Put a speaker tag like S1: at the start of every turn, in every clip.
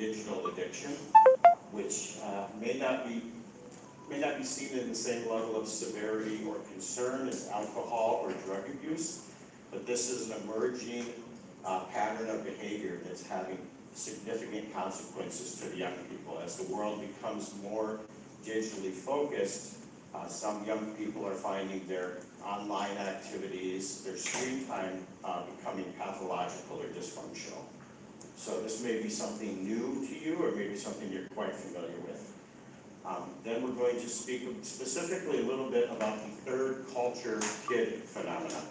S1: digital addiction, which may not be seen in the same level of severity or concern as alcohol or drug abuse, but this is an emerging pattern of behavior that's having significant consequences to the young people. As the world becomes more digitally focused, some young people are finding their online activities, their screen time becoming pathological or dysfunctional. So this may be something new to you or maybe something you're quite familiar with. Then we're going to speak specifically a little bit about the third culture kid phenomenon.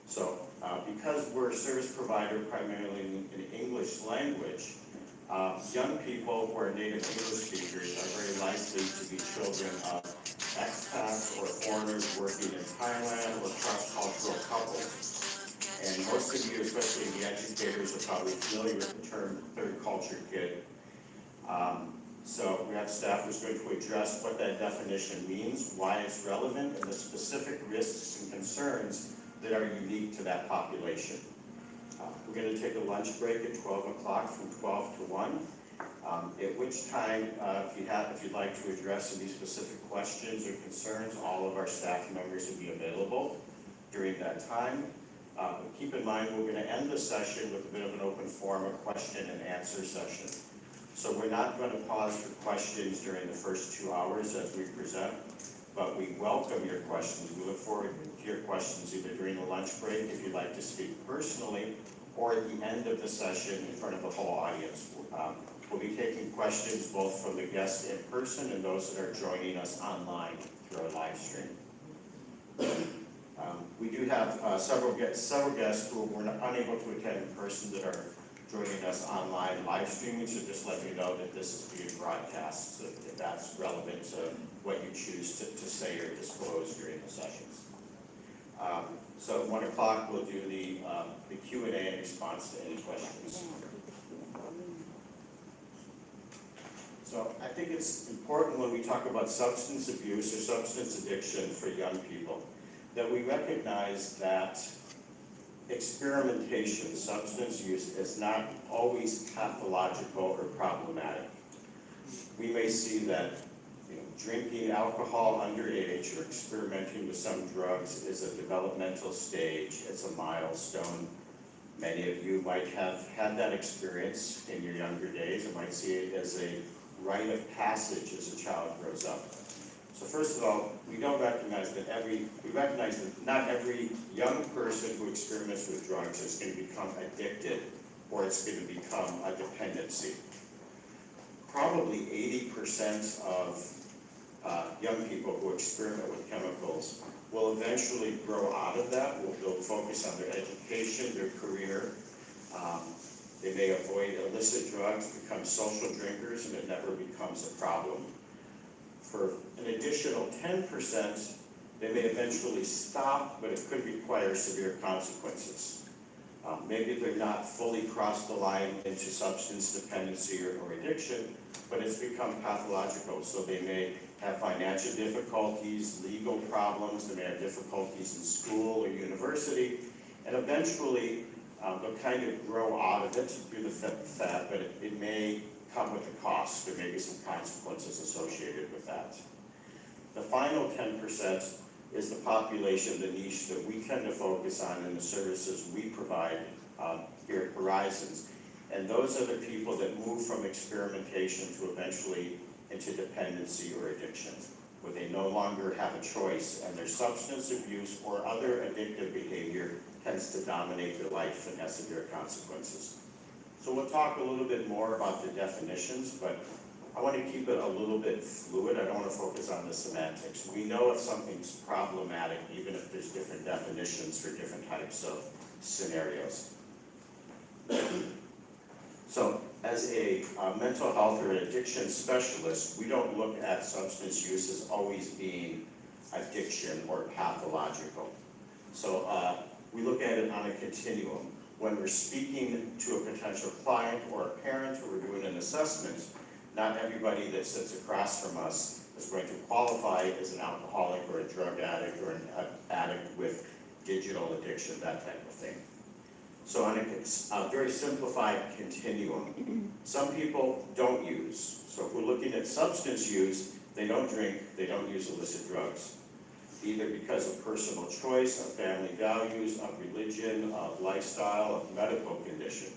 S1: So because we're a service provider primarily in English language, young people who are native English speakers are very likely to be children of expats or foreigners working in Thailand or cross-cultural couples. And most of you, especially the educators, are probably familiar with the term third culture kid. So we have staff who's going to address what that definition means, why it's relevant, and the specific risks and concerns that are unique to that population. We're going to take a lunch break at 12 o'clock from 12 to 1, at which time, if you'd like to address any specific questions or concerns, all of our staff members will be available during that time. But keep in mind, we're going to end the session with a bit of an open forum, a question and answer session. So we're not going to pause for questions during the first 2 hours as we present, but we welcome your questions. We look forward to your questions either during the lunch break if you'd like to speak personally, or at the end of the session in front of the whole audience. We'll be taking questions both from the guests in person and those that are joining us online through our live stream. We do have several guests who were unable to attend in person that are joining us online live streaming, so just let me know that this is being broadcast, so if that's relevant to what you choose to say or disclose during the sessions. So at 1 o'clock, we'll do the Q&A in response to any questions. So I think it's important when we talk about substance abuse or substance addiction for young people that we recognize that experimentation, substance use, is not always pathological or problematic. We may see that drinking alcohol underage or experimenting with some drugs is a developmental stage, it's a milestone. Many of you might have had that experience in your younger days and might see it as a rite of passage as a child grows up. So first of all, we recognize that not every young person who experiments with drugs is going to become addicted or it's going to become a dependency. Probably 80% of young people who experiment with chemicals will eventually grow out of that. They'll focus on their education, their career. They may avoid illicit drugs, become social drinkers, and it never becomes a problem. For an additional 10%, they may eventually stop, but it could require severe consequences. Maybe they're not fully crossed the line into substance dependency or addiction, but it's become pathological. So they may have financial difficulties, legal problems, they may have difficulties in school or university, and eventually they'll kind of grow out of it through the fat, but it may come with a cost. There may be some consequences associated with that. The final 10% is the population, the niche that we tend to focus on in the services we provide here at Horizons. And those are the people that move from experimentation to eventually into dependency or addiction, where they no longer have a choice and their substance abuse or other addictive behavior tends to dominate their life and has severe consequences. So we'll talk a little bit more about the definitions, but I want to keep it a little bit fluid. I don't want to focus on the semantics. We know if something's problematic, even if there's different definitions for different types of scenarios. So as a mental health or addiction specialist, we don't look at substance use as always being addiction or pathological. So we look at it on a continuum. When we're speaking to a potential client or a parent or we're doing an assessment, not everybody that sits across from us is going to qualify as an alcoholic or a drug addict or an addict with digital addiction, that type of thing. So on a very simplified continuum, some people don't use. So if we're looking at substance use, they don't drink, they don't use illicit drugs, either because of personal choice, of family values, of religion, of lifestyle, of medical condition.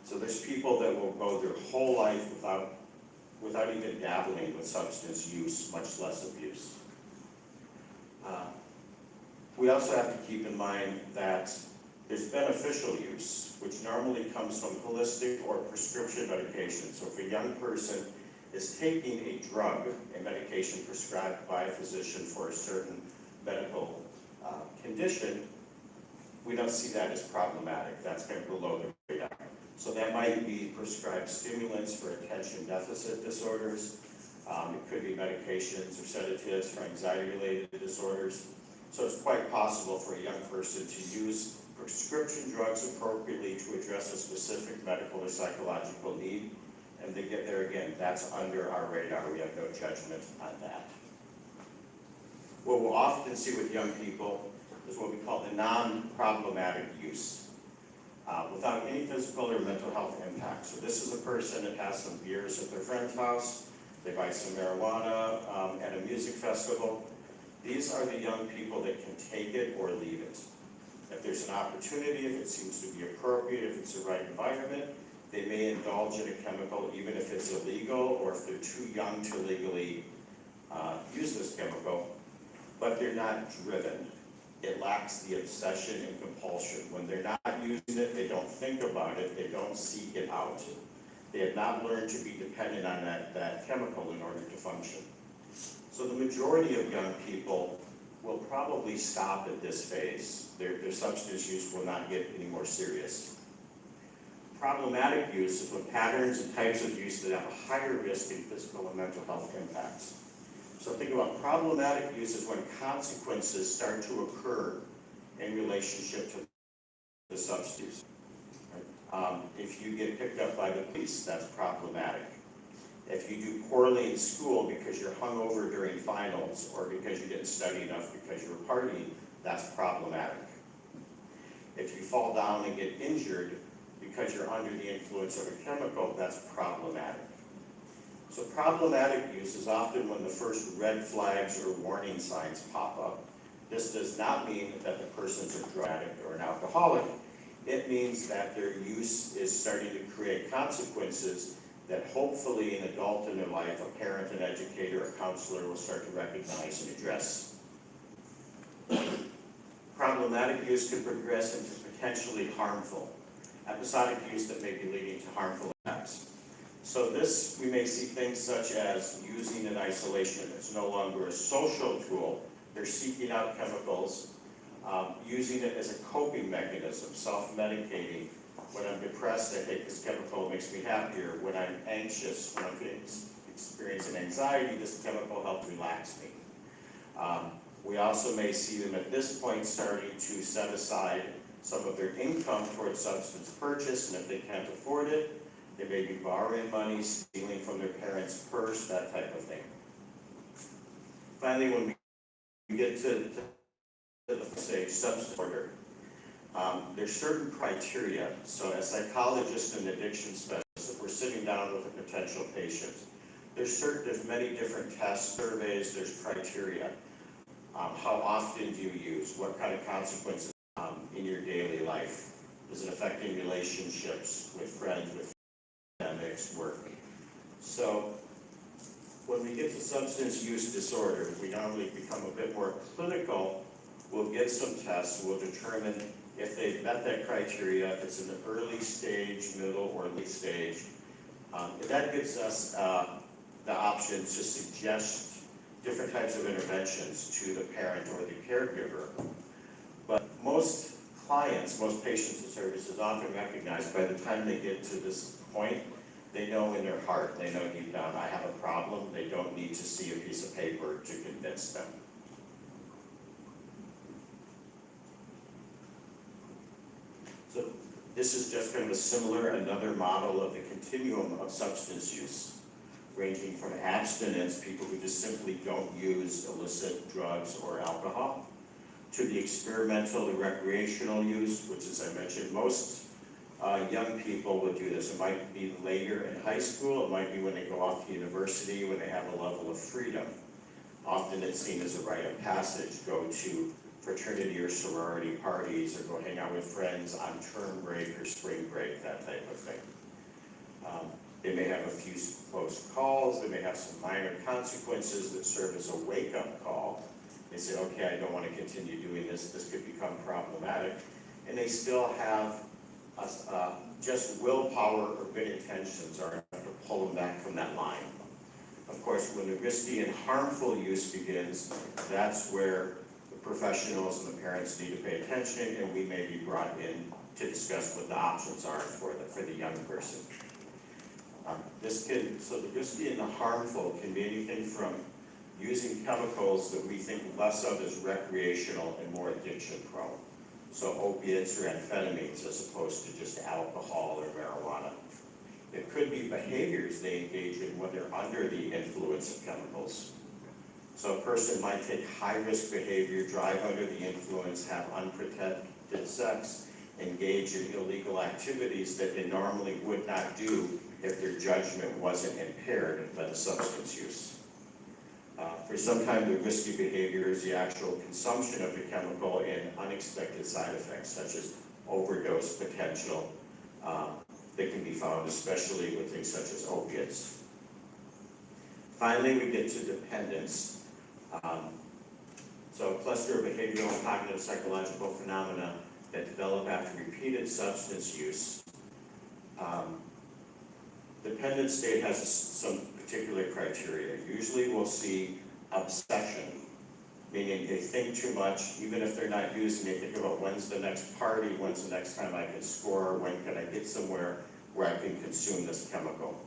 S1: So there's people that will go their whole life without even dabbling with substance use, much less abuse. We also have to keep in mind that there's beneficial use, which normally comes from holistic or prescription medication. So if a young person is taking a drug, a medication prescribed by a physician for a certain medical condition, we don't see that as problematic. That's kind of below the radar. So that might be prescribed stimulants for attention deficit disorders. It could be medications or sedatives for anxiety-related disorders. So it's quite possible for a young person to use prescription drugs appropriately to address a specific medical or psychological need. And they get there again, that's under our radar. We have no judgment on that. What we'll often see with young people is what we call the non-problematic use, without any physical or mental health impact. So this is a person that has some beers at their friend's house, they buy some marijuana at a music festival. These are the young people that can take it or leave it. If there's an opportunity, if it seems to be appropriate, if it's the right environment, they may indulge in a chemical even if it's illegal or if they're too young to legally use this chemical, but they're not driven. It lacks the obsession and compulsion. When they're not using it, they don't think about it, they don't seek it out. They have not learned to be dependent on that chemical in order to function. So the majority of young people will probably stop at this phase. Their substance use will not get any more serious. Problematic use is when patterns and types of use that have a higher risk in physical and mental health impacts. So think about problematic use is when consequences start to occur in relationship to the substance. If you get picked up by the police, that's problematic. If you do poorly in school because you're hungover during finals or because you didn't study enough because you were partying, that's problematic. If you fall down and get injured because you're under the influence of a chemical, that's problematic. So problematic use is often when the first red flags or warning signs pop up. This does not mean that the person's a drug addict or an alcoholic. It means that their use is starting to create consequences that hopefully an adult in their life, a parent, an educator, a counselor will start to recognize and address. Problematic use could progress into potentially harmful, episodic use that may be leading to harmful effects. So this, we may see things such as using in isolation. It's no longer a social tool. They're seeking out chemicals, using it as a coping mechanism, self-medicating. When I'm depressed, I take this chemical, it makes me happier. When I'm anxious, when I'm experiencing anxiety, this chemical helps relax me. We also may see them at this point starting to set aside some of their income towards substance purchase, and if they can't afford it, they may be borrowing money, stealing from their parents' purse, that type of thing. Finally, when we get to the stage, substance disorder, there's certain criteria. So as psychologists and addiction specialists, if we're sitting down with a potential patient, there's many different tests, surveys, there's criteria. How often do you use? What kind of consequences in your daily life? Is it affecting relationships with friends, with academics, work? So when we get to substance use disorder, we normally become a bit more clinical. We'll get some tests, we'll determine if they've met that criteria, if it's in the early stage, middle, or late stage. That gives us the option to suggest different types of interventions to the parent or the caregiver. But most clients, most patients and services often recognize by the time they get to this point, they know in their heart, they know deep down, I have a problem. They don't need to see a piece of paper to convince them. So this is just kind of a similar, another model of the continuum of substance use, ranging from abstinence, people who just simply don't use illicit drugs or alcohol, to the experimental and recreational use, which, as I mentioned, most young people would do this. It might be later in high school, it might be when they go off to university, when they have a level of freedom. Often it's seen as a rite of passage, go to fraternity or sorority parties, or go hang out with friends on term break or spring break, that type of thing. They may have a few close calls, they may have some minor consequences that serve as a wake-up call. They say, okay, I don't want to continue doing this, this could become problematic. And they still have just willpower or good intentions are enough to pull them back from that line. Of course, when the risky and harmful use begins, that's where the professionals and the parents need to pay attention, and we may be brought in to discuss what the options are for the young person. So the risky and the harmful can be anything from using chemicals that we think less of as recreational and more addiction prone. So opiates or amphetamines as opposed to just alcohol or marijuana. It could be behaviors they engage in when they're under the influence of chemicals. So a person might take high-risk behavior, drive under the influence, have unprotected sex, engage in illegal activities that they normally would not do if their judgment wasn't impaired by the substance use. For some time, the risky behavior is the actual consumption of the chemical and unexpected side effects, such as overdose potential, that can be found especially with things such as opiates. Finally, we get to dependence. So a cluster of behavioral, cognitive, psychological phenomena that develop after repeated substance use. Dependent state has some particular criteria. Usually we'll see obsession, meaning they think too much, even if they're not using it, they think about when's the next party, when's the next time I can score, when can I get somewhere where I can consume this chemical.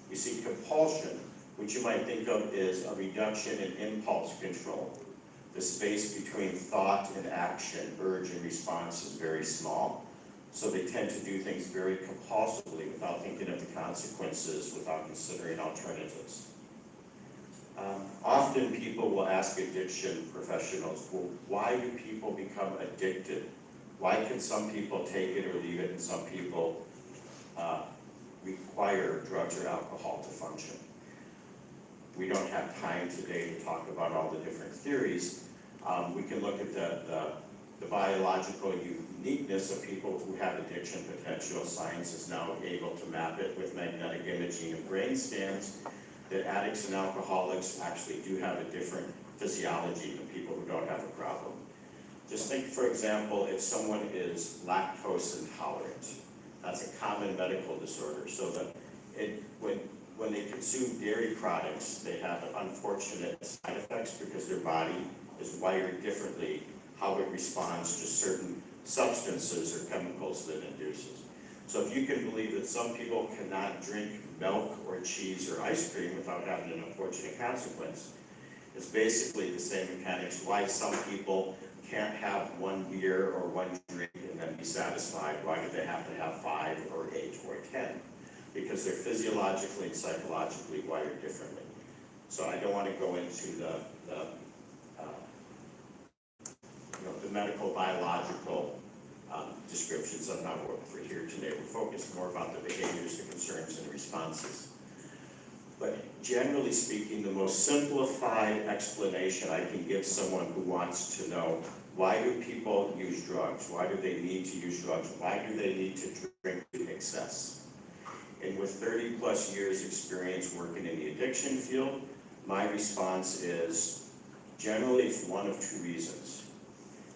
S1: We see compulsion, which you might think of as a reduction in impulse control. The space between thought and action, urge and response is very small. So they tend to do things very compulsively without thinking of the consequences, without considering alternatives. Often people will ask addiction professionals, well, why do people become addicted? Why can some people take it or leave it and some people require drugs or alcohol to function? We don't have time today to talk about all the different theories. We can look at the biological uniqueness of people who have addiction potential. Science is now able to map it with magnetic imaging and brain scans, that addicts and alcoholics actually do have a different physiology than people who don't have a problem. Just think, for example, if someone is lactose intolerant. That's a common medical disorder. So that when they consume dairy products, they have unfortunate side effects because their body is wired differently how it responds to certain substances or chemicals that it induces. So if you can believe that some people cannot drink milk or cheese or ice cream without having an unfortunate consequence, it's basically the same mechanics why some people can't have one beer or one drink and then be satisfied. Why do they have to have 5 or 8 or 10? Because they're physiologically and psychologically wired differently. So I don't want to go into the medical biological descriptions. I'm not what we're here today. We're focused more about the behaviors, the concerns, and the responses. But generally speaking, the most simplified explanation I can give someone who wants to know, why do people use drugs? Why do they need to use drugs? Why do they need to drink to excess? And with 30 plus years experience working in the addiction field, my response is generally it's one of 2 reasons.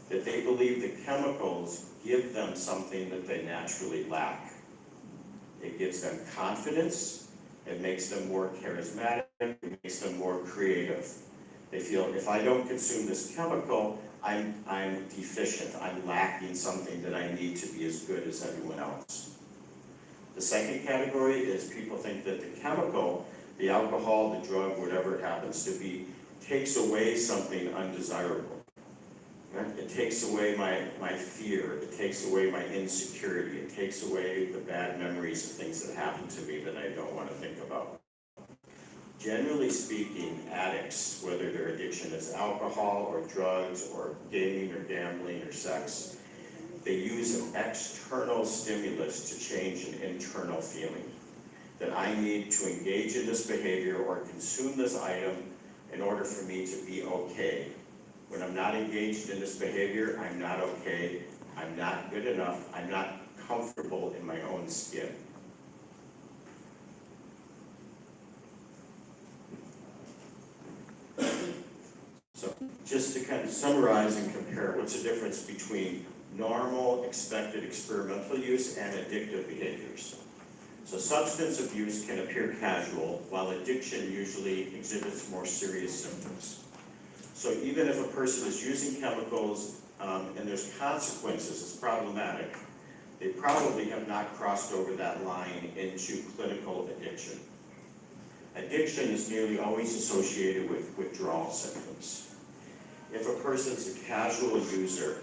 S1: That they believe the chemicals give them something that they naturally lack. It gives them confidence, it makes them more charismatic, it makes them more creative. They feel, if I don't consume this chemical, I'm deficient, I'm lacking something that I need to be as good as everyone else. The second category is people think that the chemical, the alcohol, the drug, whatever it happens to be, takes away something undesirable. It takes away my fear, it takes away my insecurity, it takes away the bad memories of things that happened to me that I don't want to think about. Generally speaking, addicts, whether their addiction is alcohol or drugs or gaming or gambling or sex, they use an external stimulus to change an internal feeling. That I need to engage in this behavior or consume this item in order for me to be okay. When I'm not engaged in this behavior, I'm not okay, I'm not good enough, I'm not comfortable in my own skin. So just to kind of summarize and compare, what's the difference between normal, expected experimental use and addictive behaviors? So substance abuse can appear casual, while addiction usually exhibits more serious symptoms. So even if a person is using chemicals and there's consequences, it's problematic, they probably have not crossed over that line into clinical addiction. Addiction is nearly always associated with withdrawal symptoms. If a person's a casual user,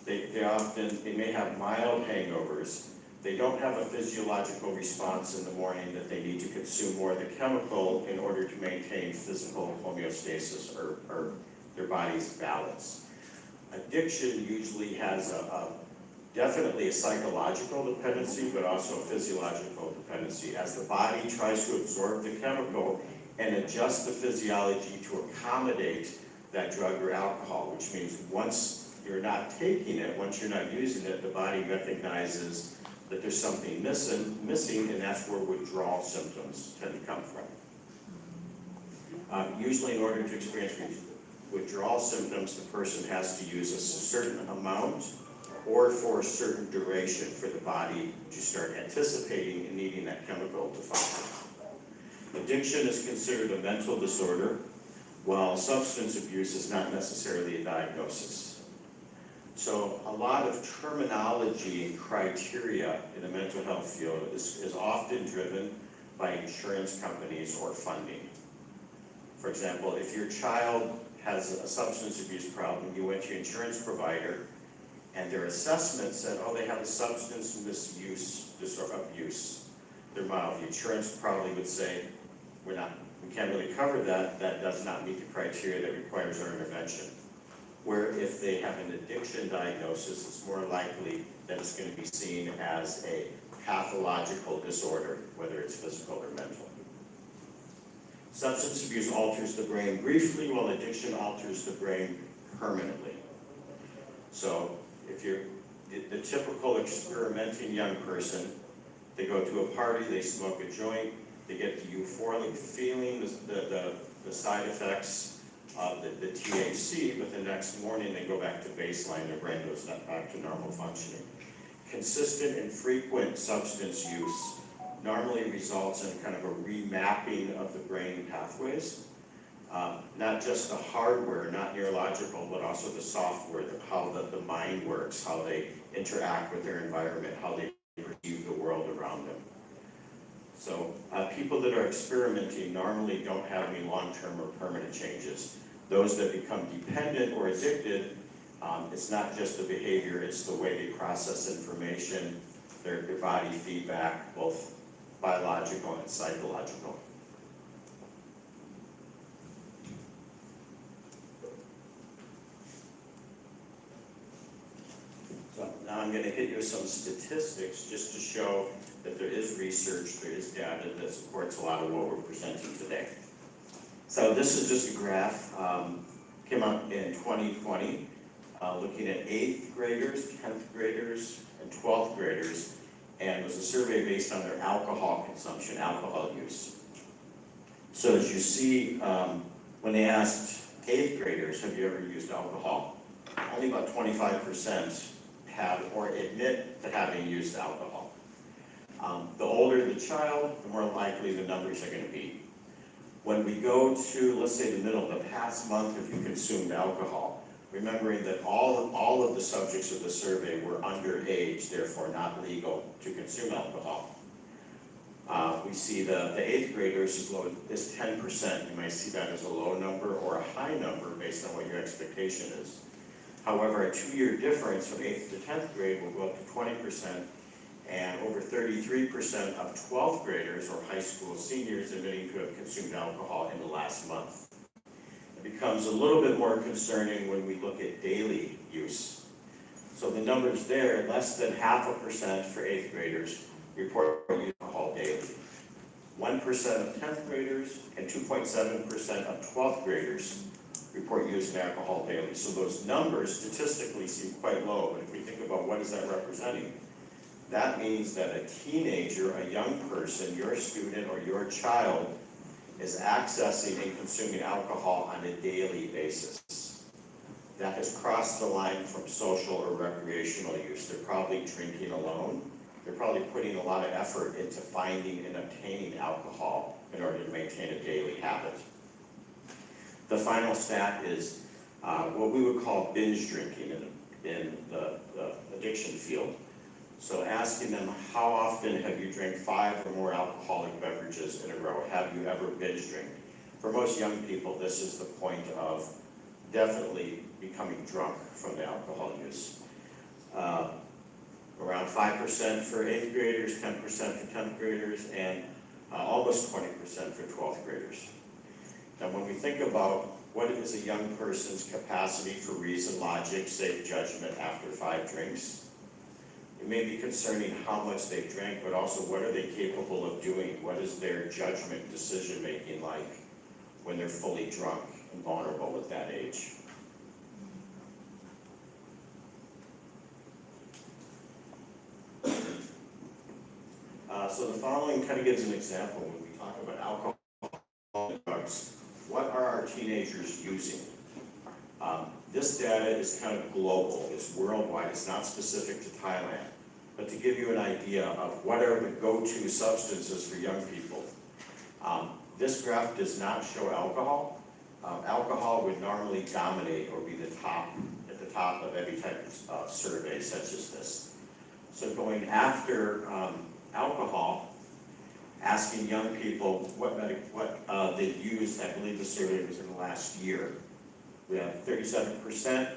S1: they may have mild hangovers. They don't have a physiological response in the morning that they need to consume more of the chemical in order to maintain physical homeostasis or their body's balance. Addiction usually has definitely a psychological dependency, but also a physiological dependency, as the body tries to absorb the chemical and adjust the physiology to accommodate that drug or alcohol, which means once you're not taking it, once you're not using it, the body recognizes that there's something missing, and that's where withdrawal symptoms tend to come from. Usually in order to experience withdrawal symptoms, the person has to use a certain amount or for a certain duration for the body to start anticipating and needing that chemical to function. Addiction is considered a mental disorder, while substance abuse is not necessarily a diagnosis. So a lot of terminology and criteria in the mental health field is often driven by insurance companies or funding. For example, if your child has a substance abuse problem, you went to your insurance provider, and their assessment said, oh, they have a substance misuse abuse. They're mild. The insurance probably would say, we can't really cover that. That does not meet the criteria that requires our intervention. Where if they have an addiction diagnosis, it's more likely that it's going to be seen as a pathological disorder, whether it's physical or mental. Substance abuse alters the brain briefly, while addiction alters the brain permanently. So if you're the typical experimenting young person, they go to a party, they smoke a joint, they get the euphoric feeling, the side effects of the THC, but the next morning they go back to baseline, their brain goes back to normal functioning. Consistent and frequent substance use normally results in kind of a remapping of the brain pathways. Not just the hardware, not neurological, but also the software, how the mind works, how they interact with their environment, how they perceive the world around them. So people that are experimenting normally don't have any long-term or permanent changes. Those that become dependent or addicted, it's not just the behavior, it's the way they process information, their body feedback, both biological and psychological. So now I'm going to hit you with some statistics just to show that there is research, there is data that supports a lot of what we're presenting today. So this is just a graph, came out in 2020, looking at 8th graders, 10th graders, and 12th graders, and it was a survey based on their alcohol consumption, alcohol use. So as you see, when they asked 8th graders, have you ever used alcohol? Only about 25% have or admit to having used alcohol. The older the child, the more likely the numbers are going to be. When we go to, let's say, the middle, the past month, if you consumed alcohol, remembering that all of the subjects of the survey were underage, therefore not legal to consume alcohol. We see the 8th graders as low as 10%. You might see that as a low number or a high number based on what your expectation is. However, a 2-year difference from 8th to 10th grade will go up to 20%, and over 33% of 12th graders or high school seniors admitting to have consumed alcohol in the last month. It becomes a little bit more concerning when we look at daily use. So the numbers there, less than 0.5% for 8th graders report use of alcohol daily. 1% of 10th graders and 2.7% of 12th graders report use of alcohol daily. So those numbers statistically seem quite low, but if we think about what is that representing, that means that a teenager, a young person, your student or your child is accessing and consuming alcohol on a daily basis. That has crossed the line from social or recreational use. They're probably drinking alone. They're probably putting a lot of effort into finding and obtaining alcohol in order to maintain a daily habit. The final stat is what we would call binge drinking in the addiction field. So asking them, how often have you drank 5 or more alcoholic beverages in a row? Have you ever binge drank? For most young people, this is the point of definitely becoming drunk from the alcohol use. Around 5% for 8th graders, 10% for 10th graders, and almost 20% for 12th graders. Now, when we think about what is a young person's capacity for reason, logic, safe judgment after 5 drinks, it may be concerning how much they drank, but also what are they capable of doing? What is their judgment, decision-making like when they're fully drunk and vulnerable at that age? So the following kind of gives an example when we talk about alcohol and drugs. What are our teenagers using? This data is kind of global. It's worldwide. It's not specific to Thailand. But to give you an idea of what are the go-to substances for young people, this graph does not show alcohol. Alcohol would normally dominate or be at the top of every type of survey such as this. So going after alcohol, asking young people what they've used, I believe the survey was in the last year. We have 37%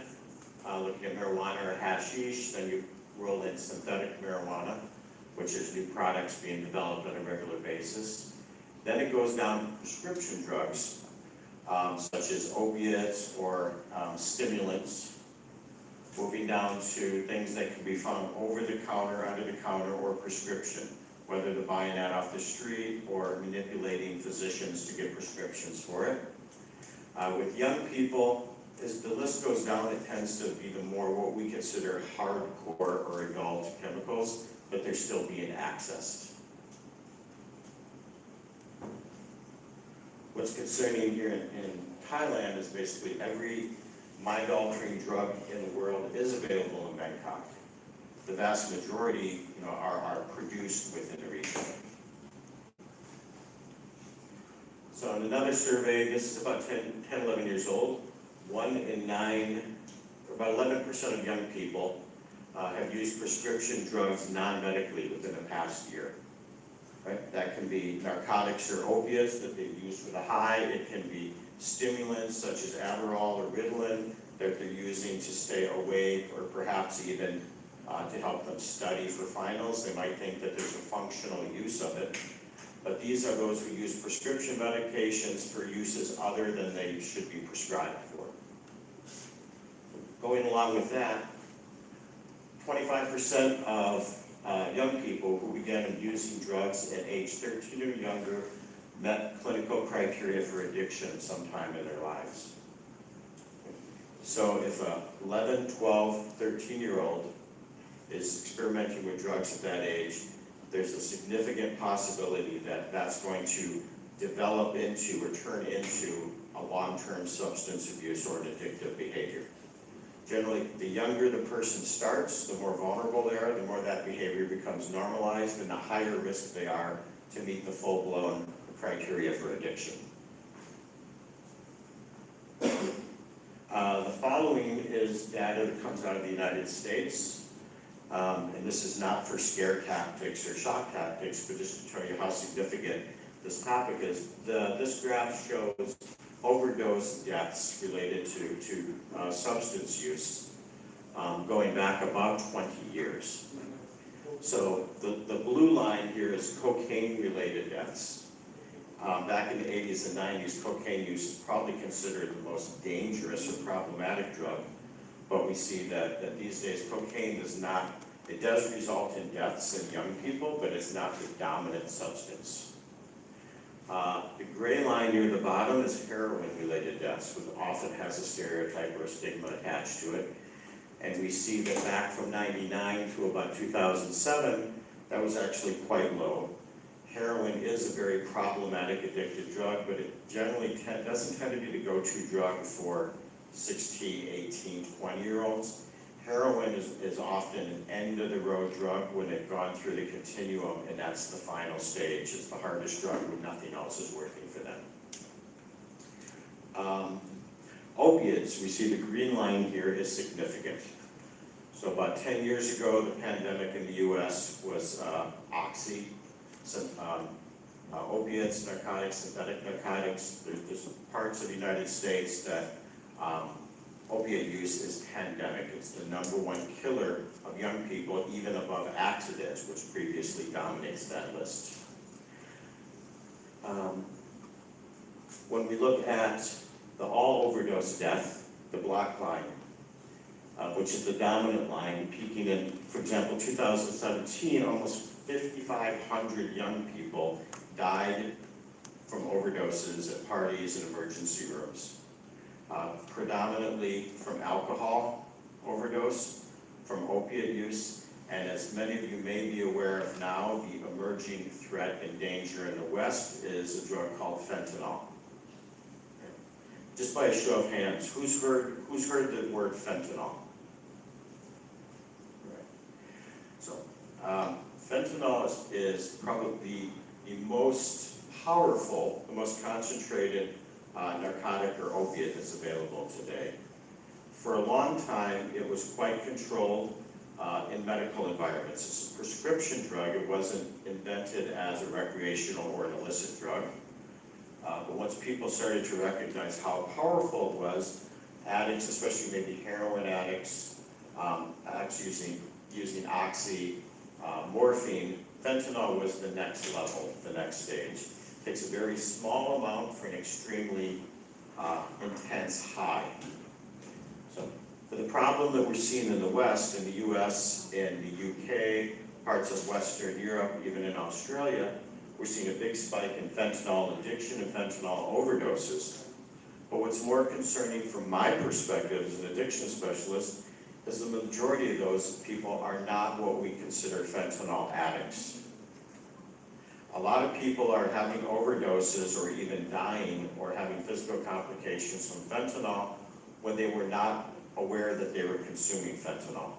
S1: looking at marijuana or hashish, then you roll in synthetic marijuana, which is new products being developed on a regular basis. Then it goes down to prescription drugs, such as opiates or stimulants, moving down to things that can be found over the counter, under the counter, or prescription, whether they're buying that off the street or manipulating physicians to get prescriptions for it. With young people, as the list goes down, it tends to be the more what we consider hardcore or adult chemicals, but they're still being accessed. What's concerning here in Thailand is basically every mind-altering drug in the world is available in Bangkok. The vast majority, are produced within the region. So in another survey, this is about 11 years old. 1 in 9, about 11% of young people have used prescription drugs non-medically within the past year. Right? That can be narcotics or opiates that they've used for the high. It can be stimulants such as Adderall or Ritalin that they're using to stay awake or perhaps even to help them study for finals. They might think that there's a functional use of it. But these are those who use prescription medications for uses other than they should be prescribed for. Going along with that, 25% of young people who began using drugs at age 13 or younger met clinical criteria for addiction sometime in their lives. So if a 11, 12, 13-year-old is experimenting with drugs at that age, there's a significant possibility that that's going to develop into or turn into a long-term substance abuse or an addictive behavior. Generally, the younger the person starts, the more vulnerable they are, the more that behavior becomes normalized, and the higher risk they are to meet the full-blown criteria for addiction. The following is data that comes out of the United States. And this is not for scare tactics or shock tactics, but just to tell you how significant this topic is. This graph shows overdose deaths related to substance use going back about 20 years. So the blue line here is cocaine-related deaths. Back in the 80s and 90s, cocaine use is probably considered the most dangerous or problematic drug, but we see that these days cocaine does not, it does result in deaths in young people, but it's not the dominant substance. The gray line near the bottom is heroin-related deaths, which often has a stereotype or a stigma attached to it. And we see that back from 99 to about 2007, that was actually quite low. Heroin is a very problematic addictive drug, but it generally doesn't tend to be the go-to drug for 16, 18, 20-year-olds. Heroin is often an end-of-the-road drug when they've gone through the continuum, and that's the final stage. It's the hardest drug when nothing else is working for them. Opiates, we see the green line here is significant. So about 10 years ago, the pandemic in the U.S. was oxy, opiates, narcotics, synthetic narcotics. There's parts of the United States that opiate use is pandemic. It's the #1 killer of young people, even above accidents, which previously dominates that list. When we look at the all overdose death, the black line, which is the dominant line, peaking in, for example, 2017, almost 5,500 young people died from overdoses at parties and emergency rooms. Predominantly from alcohol overdose, from opiate use, and as many of you may be aware of now, the emerging threat and danger in the West is a drug called fentanyl. Just by a show of hands, who's heard the word fentanyl? Right. So, fentanyl is probably the most powerful, the most concentrated narcotic or opiate that's available today. For a long time, it was quite controlled in medical environments. It's a prescription drug. It wasn't invented as a recreational or an illicit drug. But once people started to recognize how powerful it was, addicts, especially maybe heroin addicts, using oxy, morphine, fentanyl was the next level, the next stage. It takes a very small amount for an extremely intense high. So, but the problem that we're seeing in the West, in the US, in the UK, parts of Western Europe, even in Australia, we're seeing a big spike in fentanyl addiction and fentanyl overdoses. But what's more concerning from my perspective as an addiction specialist is the majority of those people are not what we consider fentanyl addicts. A lot of people are having overdoses or even dying or having physical complications from fentanyl when they were not aware that they were consuming fentanyl.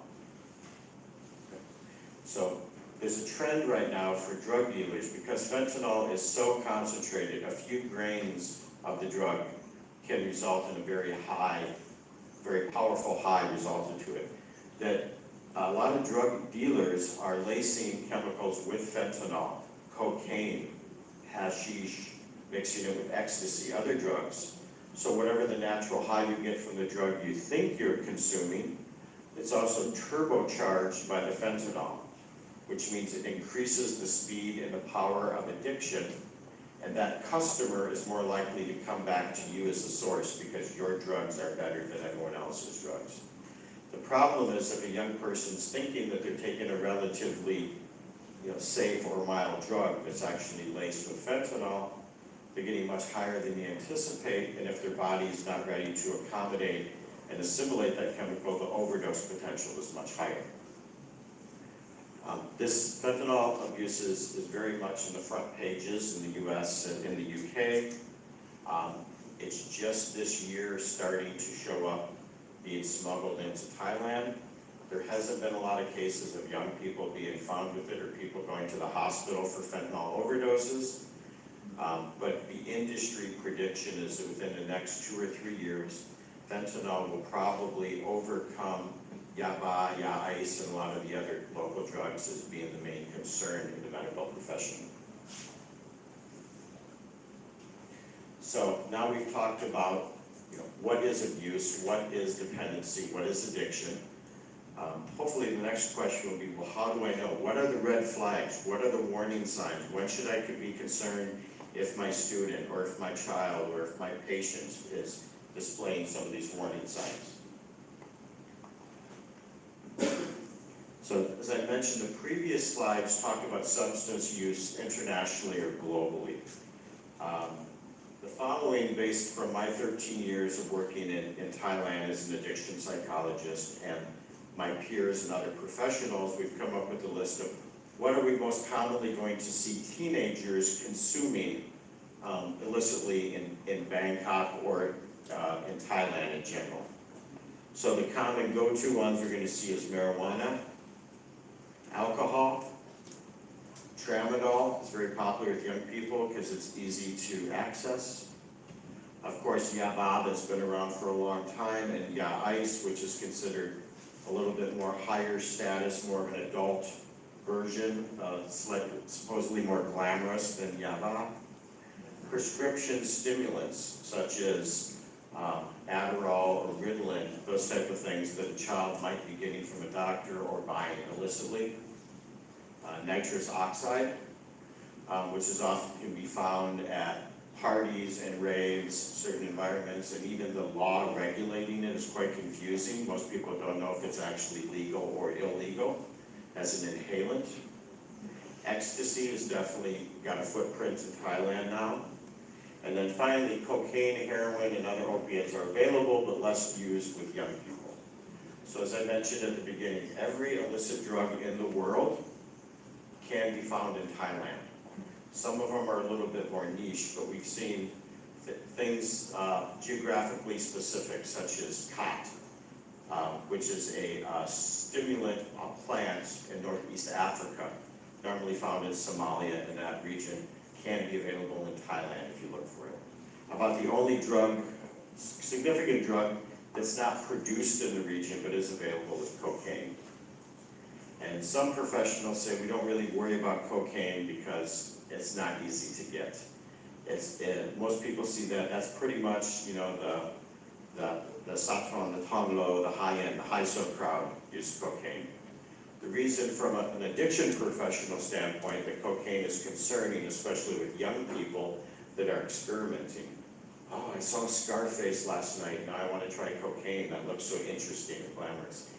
S1: So there's a trend right now for drug dealers because fentanyl is so concentrated, a few grains of the drug can result in a very high, very powerful high resultant to it, that a lot of drug dealers are lacing chemicals with fentanyl, cocaine, hashish, mixing it with ecstasy, other drugs. So whatever the natural high you get from the drug you think you're consuming, it's also turbocharged by the fentanyl, which means it increases the speed and the power of addiction, and that customer is more likely to come back to you as a source because your drugs are better than everyone else's drugs. The problem is if a young person's thinking that they're taking a relatively safe or mild drug that's actually laced with fentanyl, they're getting much higher than you anticipate, and if their body is not ready to accommodate and assimilate that chemical, the overdose potential is much higher. This fentanyl abuse is very much in the front pages in the US and in the UK. It's just this year starting to show up being smuggled into Thailand. There hasn't been a lot of cases of young people being found with it or people going to the hospital for fentanyl overdoses. But the industry prediction is that within the next 2 or 3 years, fentanyl will probably overcome yaba, ice, and a lot of the other local drugs as being the main concern in the medical profession. So now we've talked about what is abuse, what is dependency, what is addiction. Hopefully the next question will be, well, how do I know? What are the red flags? What are the warning signs? When should I be concerned if my student or if my child or if my patient is displaying some of these warning signs? So as I mentioned, the previous slides talk about substance use internationally or globally. The following, based from my 13 years of working in Thailand as an addiction psychologist and my peers and other professionals, we've come up with a list of what are we most commonly going to see teenagers consuming illicitly in Bangkok or in Thailand in general. So the common go-to ones we're going to see is marijuana, alcohol, tramadol is very popular with young people because it's easy to access. Of course, yaba that's been around for a long time, and ya ice, which is considered a little bit more higher status, more of an adult version, supposedly more glamorous than yaba. Prescription stimulants such as Adderall or Ritalin, those type of things that a child might be getting from a doctor or buying illicitly. Nitrous oxide, which is often can be found at parties and raves, certain environments, and even the law regulating it is quite confusing. Most people don't know if it's actually legal or illegal as an inhalant. Ecstasy has definitely got a footprint in Thailand now. And then finally, cocaine, heroin, and other opiates are available but less used with young people. So as I mentioned at the beginning, every illicit drug in the world can be found in Thailand. Some of them are a little bit more niche, but we've seen things geographically specific, such as khat, which is a stimulant plant in Northeast Africa, normally found in Somalia and that region, can be available in Thailand if you look for it. About the only drug, significant drug, that's not produced in the region but is available is cocaine. And some professionals say we don't really worry about cocaine because it's not easy to get. Most people see that that's pretty much, you know, the Satron, the Tonglo, the high-end, the high-so crowd use cocaine. The reason from an addiction professional standpoint that cocaine is concerning, especially with young people that are experimenting. Oh, I saw Scarface last night, now I want to try cocaine, that looks so interesting and glamorous.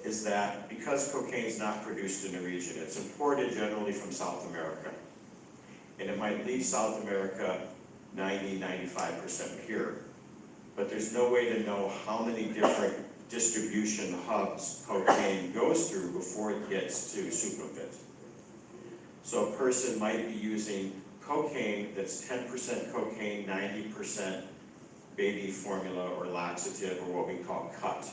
S1: Is that because cocaine is not produced in the region, it's imported generally from South America. And it might leave South America 90-95% pure. But there's no way to know how many different distribution hubs cocaine goes through before it gets to Sukhumvit. So a person might be using cocaine that's 10% cocaine, 90% baby formula or laxative, or what we call cut.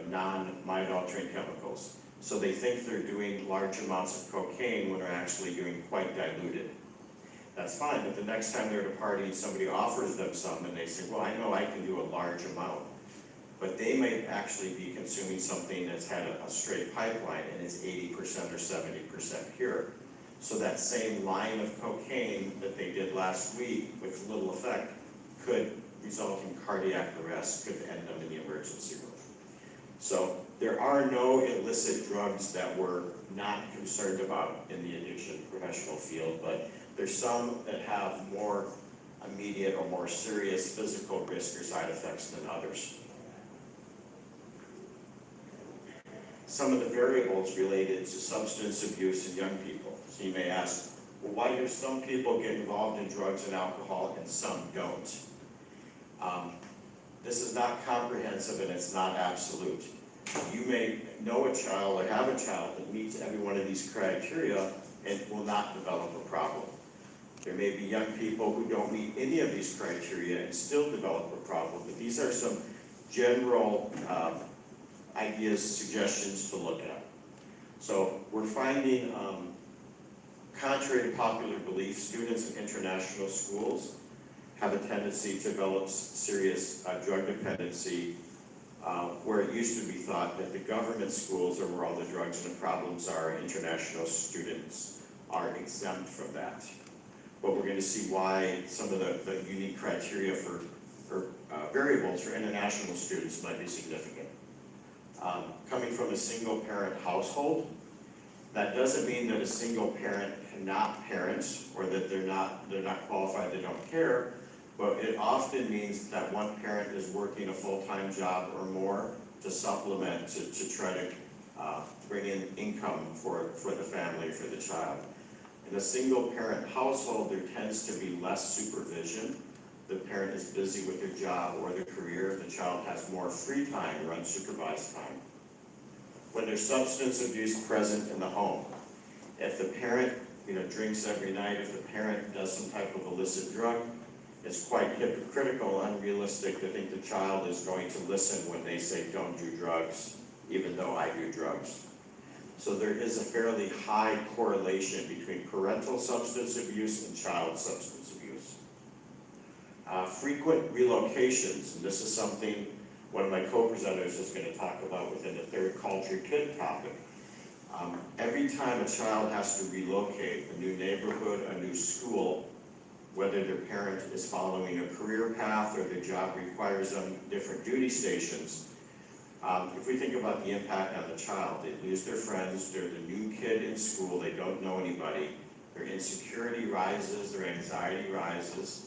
S1: Non-mind-altering chemicals. So they think they're doing large amounts of cocaine when they're actually doing quite diluted. That's fine, but the next time they're at a party and somebody offers them some and they say, well, I know I can do a large amount. But they may actually be consuming something that's had a straight pipeline and is 80% or 70% pure. So that same line of cocaine that they did last week with little effect could result in cardiac arrest, could end them in the emergency room. So there are no illicit drugs that we're not concerned about in the addiction professional field, but there's some that have more immediate or more serious physical risk or side effects than others. Some of the variables related to substance abuse in young people. So you may ask, well, why do some people get involved in drugs and alcohol and some don't? This is not comprehensive and it's not absolute. You may know a child or have a child that meets every one of these criteria and will not develop a problem. There may be young people who don't meet any of these criteria and still develop a problem, but these are some general ideas, suggestions to look at. So we're finding, contrary to popular belief, students in international schools have a tendency to develop serious drug dependency, where it used to be thought that the government schools are where all the drugs and the problems are, international students are exempt from that. But we're going to see why some of the unique criteria for variables for international students might be significant. coming from a single-parent household. That doesn't mean that a single parent cannot parent or that they're not qualified, they don't care, but it often means that one parent is working a full-time job or more to supplement, to try to bring in income for the family, for the child. In a single-parent household, there tends to be less supervision. The parent is busy with their job or their career. The child has more free time or unsupervised time. When there's substance abuse present in the home, if the parent drinks every night, if the parent does some type of illicit drug, it's quite hypocritical, unrealistic to think the child is going to listen when they say don't do drugs, even though I do drugs. So there is a fairly high correlation between parental substance abuse and child substance abuse. Frequent relocations, and this is something one of my co-presenters is going to talk about within the third culture kid topic. Every time a child has to relocate, a new neighborhood, a new school, whether their parent is following a career path or their job requires them different duty stations, if we think about the impact on the child, they lose their friends, they're the new kid in school, they don't know anybody, their insecurity rises, their anxiety rises,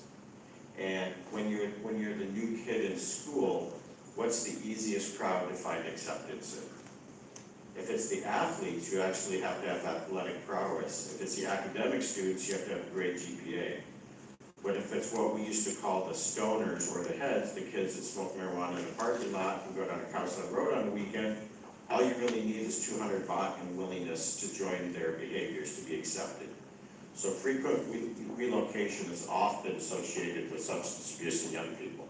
S1: and when you're the new kid in school, what's the easiest crowd to find acceptance in? If it's the athletes, you actually have to have athletic prowess. If it's the academic students, you have to have a great GPA. But if it's what we used to call the stoners or the heads, the kids that smoke marijuana in the parking lot and go down to Carson Road on the weekend, all you really need is 200 baht and willingness to join their behaviors to be accepted. So frequent relocation is often associated with substance abuse in young people.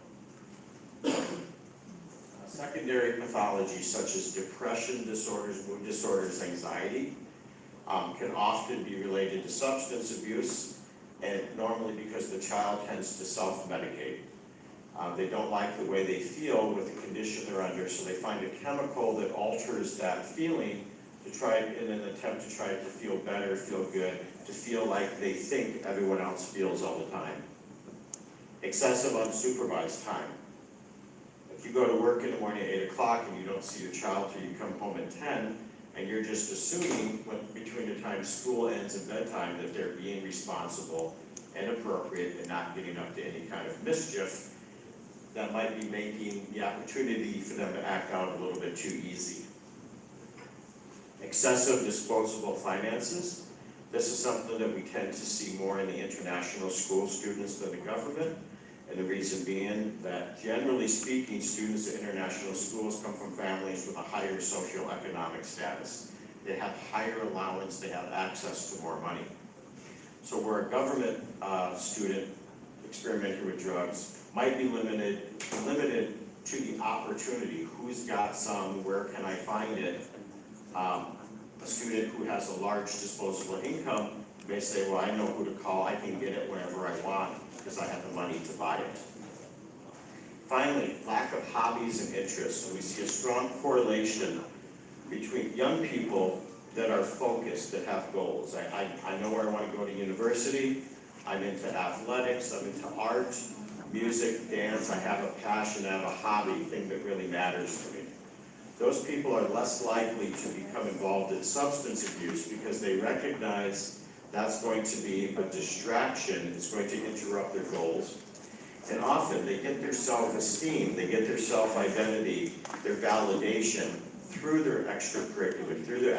S1: Secondary pathologies such as depression disorders, mood disorders, anxiety can often be related to substance abuse, and normally because the child tends to self-medicate. They don't like the way they feel with the condition they're under, so they find a chemical that alters that feeling to try, in an attempt to try to feel better, feel good, to feel like they think everyone else feels all the time. Excessive unsupervised time. If you go to work in the morning at 8 o'clock and you don't see your child till you come home at 10, and you're just assuming between the time school ends and bedtime that they're being responsible and appropriate and not getting up to any kind of mischief, that might be making the opportunity for them to act out a little bit too easy. Excessive disposable finances. This is something that we tend to see more in the international school students than the government. And the reason being that, generally speaking, students at international schools come from families with a higher socioeconomic status. They have higher allowance, they have access to more money. So where a government student experimenting with drugs might be limited to the opportunity. Who's got some, where can I find it? A student who has a large disposable income may say, well, I know who to call, I can get it whenever I want because I have the money to buy it. Finally, lack of hobbies and interests. So we see a strong correlation between young people that are focused, that have goals. I know where I want to go to university, I'm into athletics, I'm into art, music, dance, I have a passion, I have a hobby, thing that really matters to me. Those people are less likely to become involved in substance abuse because they recognize that's going to be a distraction, it's going to interrupt their goals. And often they get their self-esteem, they get their self-identity, their validation through their extracurricular, through their